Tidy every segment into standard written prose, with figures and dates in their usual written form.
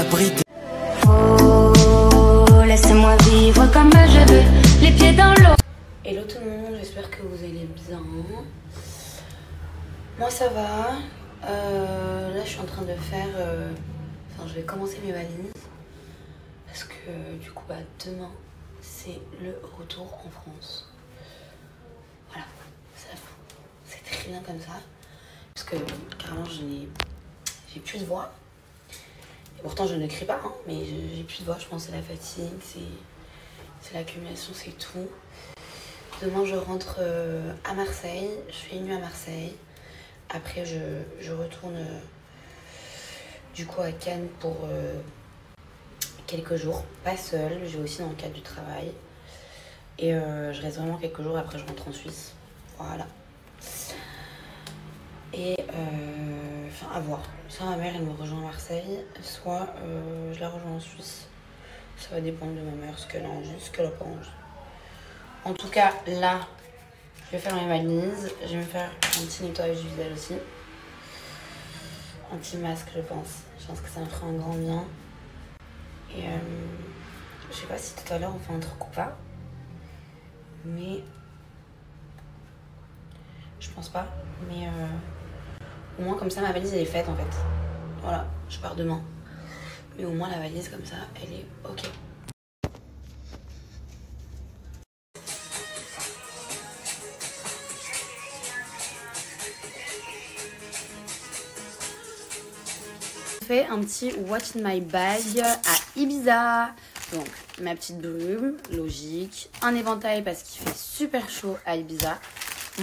l'abri des... Oh, laissez-moi vivre comme je veux, les pieds dans l'eau. Hello tout le monde, j'espère que vous allez bien. Moi ça va. Là je suis en train de faire... Enfin je vais commencer mes valises. Parce que du coup demain c'est le retour en France. Voilà, c'est la fin. C'est très bien comme ça. Parce que carrément j'ai plus de voix. Et pourtant je ne crie pas, hein, mais j'ai plus de voix. Je pense que c'est la fatigue, c'est l'accumulation, c'est tout. Demain je rentre à Marseille, je fais une nuit à Marseille. Après je retourne du coup à Cannes pour quelques jours, pas seule, je vais aussi dans le cadre du travail. Et je reste vraiment quelques jours, après je rentre en Suisse. Voilà. Et enfin à voir. Soit ma mère elle me rejoint à Marseille, soit je la rejoins en Suisse. Ça va dépendre de ma mère, ce qu'elle a envie, ce qu'elle a pas envie. En tout cas là, je vais faire mes valises. Je vais me faire un petit nettoyage du visage aussi. Un petit masque je pense. Je pense que ça me fera un grand bien. Et je sais pas si tout à l'heure on fait un truc ou pas. Mais je pense pas. Mais au moins comme ça ma valise elle est faite en fait. Voilà, je pars demain. Mais au moins la valise comme ça elle est ok. Fait un petit What's in my bag à Ibiza. Donc ma petite brume, logique. Un éventail parce qu'il fait super chaud à Ibiza.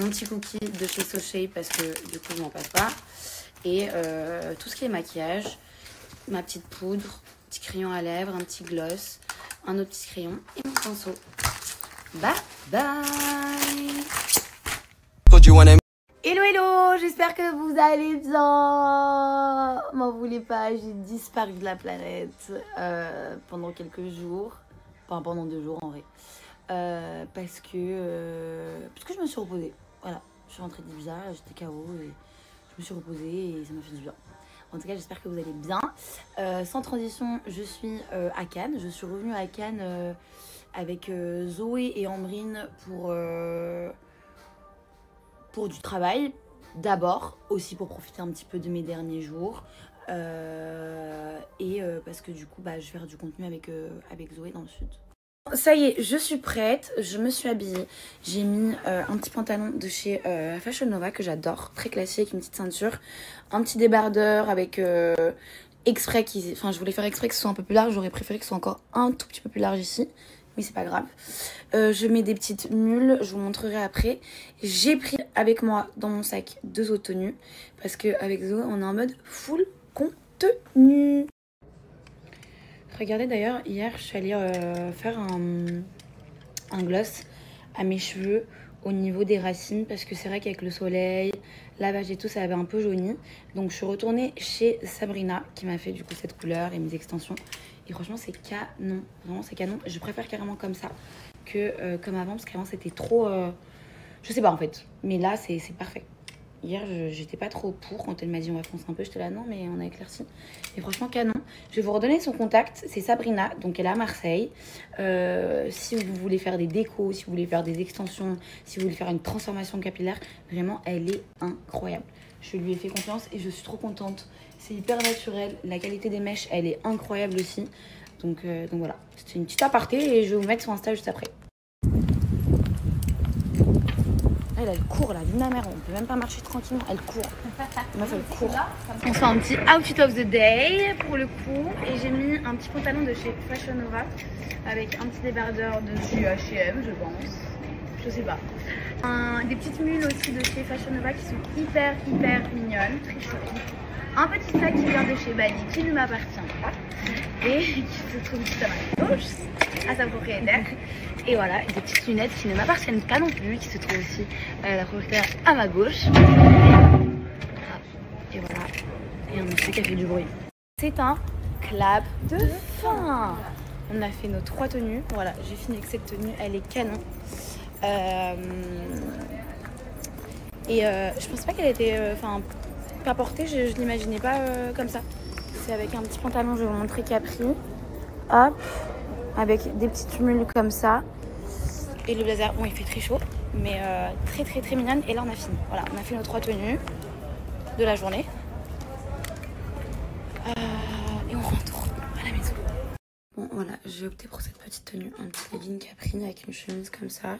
Mon petit cookie de chez So Shape parce que du coup je m'en passe pas. Et tout ce qui est maquillage. Ma petite poudre, petit crayon à lèvres, un petit gloss, un autre petit crayon et mon pinceau. Bye bye. Hello hello, j'espère que vous allez bien. M'en voulez pas, j'ai disparu de la planète pendant quelques jours. Enfin pendant 2 jours en vrai. Parce que je me suis reposée. Voilà, je suis rentrée d'Ibiza, j'étais KO et je me suis reposée et ça m'a fait du bien. En tout cas, j'espère que vous allez bien. Sans transition, je suis à Cannes. Je suis revenue à Cannes avec Zoé et Ambrine pour du travail. D'abord, aussi pour profiter un petit peu de mes derniers jours. Parce que du coup, je vais faire du contenu avec Zoé dans le sud. Ça y est, je suis prête, je me suis habillée. J'ai mis un petit pantalon de chez Fashion Nova que j'adore, très classique, une petite ceinture, un petit débardeur avec exprès enfin je voulais faire exprès que ce soit un peu plus large, j'aurais préféré que ce soit encore un tout petit peu plus large ici, mais c'est pas grave. Je mets des petites mules, je vous montrerai après. J'ai pris avec moi dans mon sac 2 autres tenues parce qu'avec Zoé on est en mode full contenu. Regardez d'ailleurs, hier je suis allée faire un gloss à mes cheveux au niveau des racines parce que c'est vrai qu'avec le soleil, lavage et tout, ça avait un peu jauni. Donc je suis retournée chez Sabrina qui m'a fait du coup cette couleur et mes extensions. Et franchement c'est canon, vraiment c'est canon. Je préfère carrément comme ça que comme avant parce qu'avant c'était trop... je sais pas en fait, mais là c'est parfait. Hier, j'étais pas trop pour. Quand elle m'a dit on va foncer un peu, j'étais là non, mais on a éclairci. Et franchement, canon. Je vais vous redonner son contact. C'est Sabrina, donc elle est à Marseille. Si vous voulez faire des décos, si vous voulez faire des extensions, si vous voulez faire une transformation capillaire, vraiment, elle est incroyable. Je lui ai fait confiance et je suis trop contente. C'est hyper naturel. La qualité des mèches, elle est incroyable aussi. Donc voilà, c'était une petite aparté et je vais vous mettre sur Insta juste après. Elle court là, vu ma mère, on peut même pas marcher tranquillement, elle court. Moi elle court. On fait un petit outfit of the day pour le coup. Et j'ai mis un petit pantalon de chez Fashion Nova avec un petit débardeur de chez H&M je pense. Je sais pas. Des petites mules aussi de chez Fashion Nova qui sont hyper mignonnes, très choupies. Un petit sac qui vient de chez Bali qui ne m'appartient pas. Et qui se trouve juste à ma gauche, à sa propriétaire. Et voilà, des petites lunettes qui ne m'appartiennent pas non plus, qui se trouvent aussi à la propriétaire à ma gauche. Et voilà, et un monsieur qui a fait du bruit. C'est un clap de fin. On a fait nos 3 tenues. Voilà, j'ai fini avec cette tenue, elle est canon. Je pense pas qu'elle était pas portée, je l'imaginais pas comme ça. c'est avec un petit pantalon, je vais vous montrer Capri. Hop, avec des petits tumules comme ça. Et le blazer, bon il fait très chaud, mais très très très mignonne. Et là on a fini, voilà, on a fait nos 3 tenues de la journée. Et on rentre à la maison. Bon voilà, j'ai opté pour cette petite tenue, un petit legging Capri avec une chemise comme ça,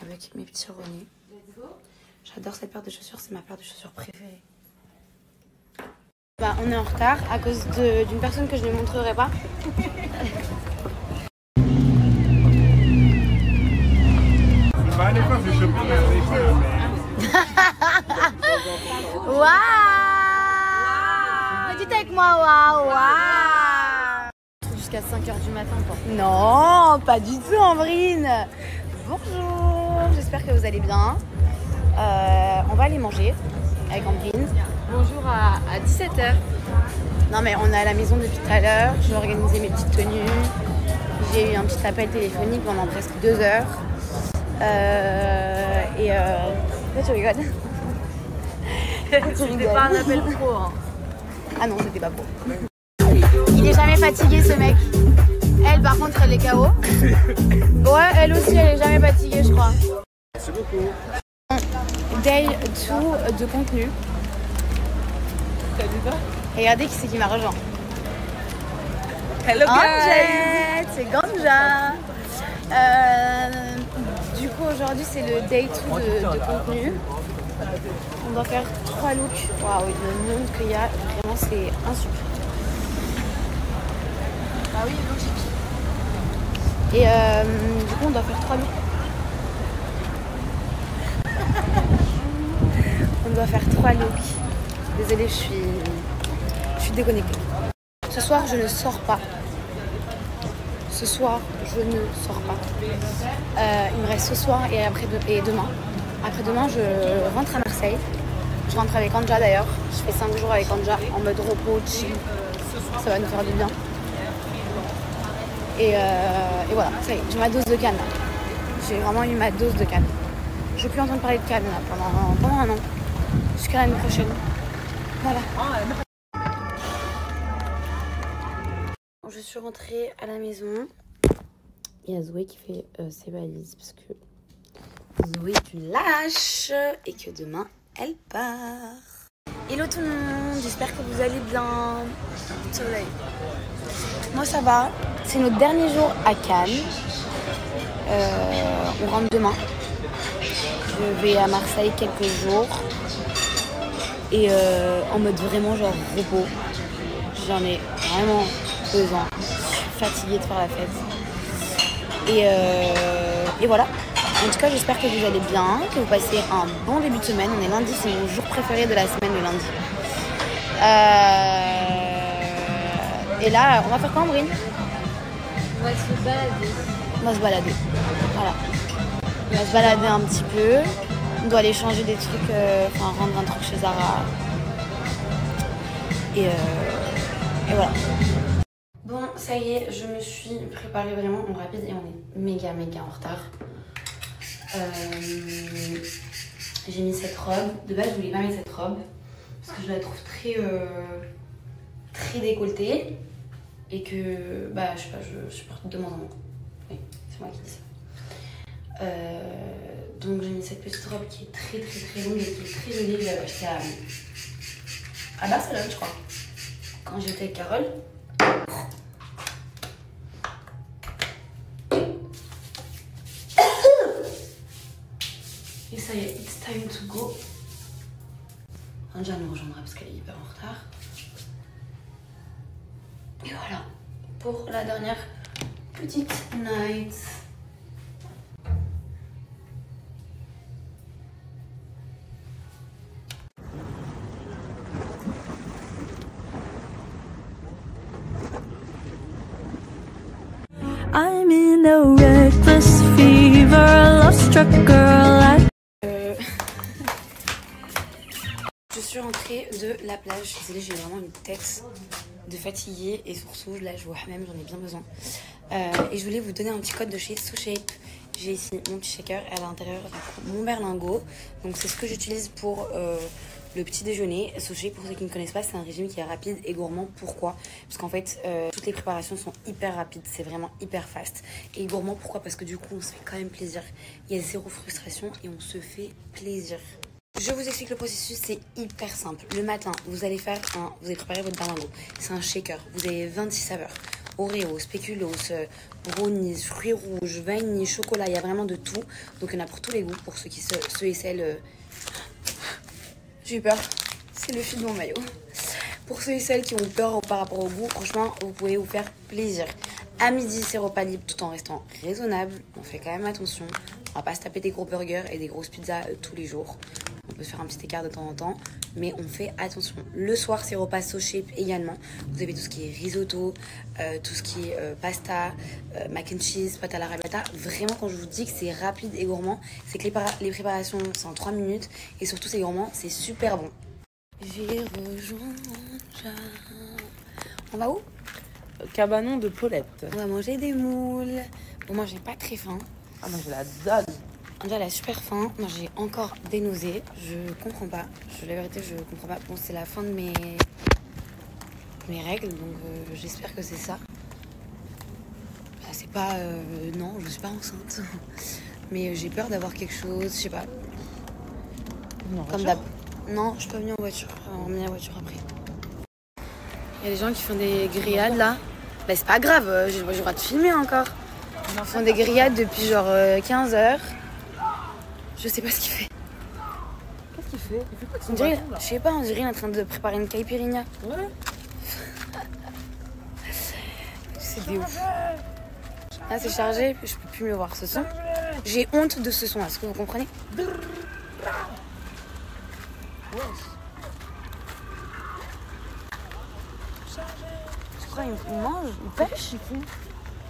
avec mes petits ronets. J'adore cette paire de chaussures, c'est ma paire de chaussures préférée. Bah, on est en retard à cause d'une personne que je ne montrerai pas. Waouh! Dites avec moi, waouh! Waouh! Jusqu'à 5h du matin, quoi. Non, pas du tout, Ambrine. Bonjour, j'espère que vous allez bien. On va aller manger avec Ambrine. Bonjour à 17h. Non mais on est à la maison depuis tout à l'heure. J'ai organisé mes petites tenues. J'ai eu un petit appel téléphonique pendant presque 2 heures. Pourquoi tu rigoles? C'était pas un appel pro. Hein. Ah non, c'était pas pro. Il est jamais fatigué ce mec. Elle par contre elle est KO. Ouais, elle aussi elle est jamais fatiguée je crois. Merci beaucoup. Day 2 de contenu. Et regardez qui c'est qui m'a rejoint. Hello Angel, c'est Ganja. Du coup aujourd'hui c'est le day 2 de contenu. On doit faire 3 looks. Waouh, le monde qu'il y a, vraiment c'est insupportable. Bah oui, logique. Et du coup on doit faire 3 looks. On doit faire 3 looks. Désolée, je suis déconnectée. Ce soir, je ne sors pas. Ce soir, je ne sors pas. Il me reste ce soir et demain. Après-demain, je rentre à Marseille. Je rentre avec Anja d'ailleurs. Je fais 5 jours avec Anja en mode repos, chill. Ça va nous faire du bien. Et voilà, ça y est, j'ai ma dose de canne. J'ai vraiment eu ma dose de canne. Je ne vais plus entendre parler de canne là, pendant un an. Jusqu'à l'année prochaine. Voilà. Je suis rentrée à la maison. Il y a Zoé qui fait ses valises parce que Zoé tu lâches et que demain elle part. Hello tout le monde, j'espère que vous allez bien. Soleil. Moi ça va. C'est notre dernier jour à Cannes. On rentre demain. Je vais à Marseille quelques jours. Et en mode vraiment genre repos. J'en ai vraiment besoin. Je suis fatiguée de faire la fête. Et voilà. En tout cas, j'espère que vous allez bien, que vous passez un bon début de semaine. On est lundi, c'est mon jour préféré de la semaine, le lundi. Et là, on va faire quoi, Ambrine? On va se balader. On va se balader. Voilà. On va se balader un petit peu. On doit aller changer des trucs, rendre un truc chez Zara. Et voilà. Bon, ça y est, je me suis préparée vraiment en rapide et on est méga en retard. J'ai mis cette robe. De base, je voulais pas mettre cette robe parce que je la trouve très décolletée et que, bah, je sais pas, je porte de moins en moins. Oui, c'est moi qui dis ça. Donc j'ai mis cette petite robe qui est très longue et qui est très jolie. Je l'avais achetée à Barcelone, je crois, quand j'étais avec Carole. Et ça y est, it's time to go. Anja nous rejoindra parce qu'elle est hyper en retard. Et voilà, pour la dernière petite night. I'm in a reckless fever, love struck girl. Je suis rentrée de la plage. Désolée, j'ai vraiment une tête de fatiguée et surtout là je vois même j'en ai bien besoin. Et je voulais vous donner un petit code de chez SoShape. J'ai ici mon petit shaker et à l'intérieur mon berlingot. Donc c'est ce que j'utilise pour le petit déjeuner. Soché, pour ceux qui ne connaissent pas, c'est un régime qui est rapide et gourmand. Pourquoi? Parce qu'en fait, toutes les préparations sont hyper rapides, c'est vraiment hyper fast. Et gourmand, pourquoi? Parce que du coup, on se fait quand même plaisir. Il y a zéro frustration et on se fait plaisir. Je vous explique le processus, c'est hyper simple. Le matin, vous allez préparer votre berlingot. C'est un shaker. Vous avez 26 saveurs. Oreo, spéculoos, brownies, fruits rouges, vanille, chocolat. Il y a vraiment de tout. Donc, il y en a pour tous les goûts. Pour ceux et celles... J'ai eu peur. C'est le fil de mon maillot. Pour ceux et celles qui ont peur par rapport au goût, franchement, vous pouvez vous faire plaisir. À midi, c'est repas libre tout en restant raisonnable. On fait quand même attention. On va pas se taper des gros burgers et des grosses pizzas tous les jours. On peut se faire un petit écart de temps en temps, mais on fait attention. Le soir, c'est repas So Shape également. Vous avez tout ce qui est risotto, tout ce qui est pasta, mac and cheese, pâte à l'arrabbiata. Vraiment, quand je vous dis que c'est rapide et gourmand, c'est que les préparations, c'est en 3 minutes. Et surtout, c'est gourmand, c'est super bon. J'ai rejoint... On va où? Cabanon de Paulette. On va manger des moules. Bon, moi, j'ai pas très faim. Ah, moi, j'ai la dalle. Déjà, elle a super faim. Moi, j'ai encore des nausées. Je comprends pas. La vérité, je comprends pas. Bon, c'est la fin de mes règles, donc j'espère que c'est ça. Bah, c'est pas... non, je suis pas enceinte. Mais j'ai peur d'avoir quelque chose, je sais pas. Comme d'hab. Non, je suis pas venue en voiture. On va revenir en voiture après. Il y a des gens qui font des grillades, là. Bah, c'est pas grave, j'ai le droit de filmer encore. Ils font des grillades depuis genre 15 heures. Je sais pas ce qu'il fait. Qu'est-ce qu'il fait? Il fait quoi de son On dirait, bâton, là? je sais pas, on dirait qu'il est en train de préparer une caipirinha. Ouais. C'est des ouf. Ah, c'est chargé, je peux plus mieux voir ce son. J'ai honte de ce son, est-ce que vous comprenez? Je crois qu'ils mangent, ils pêchent.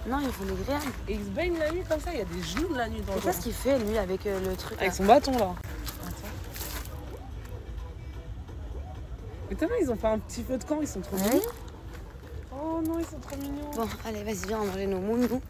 Non, ils font des grillades. Et il se baigne la nuit comme ça, il y a des genoux de la nuit dans le Qu'est-ce qu'il fait lui avec le truc avec là? son bâton là. Mais t'as vu, ils ont fait un petit feu de camp, ils sont trop mignons. Oh non, ils sont trop mignons. Bon, allez, vas-y, viens, on va manger nos moumous.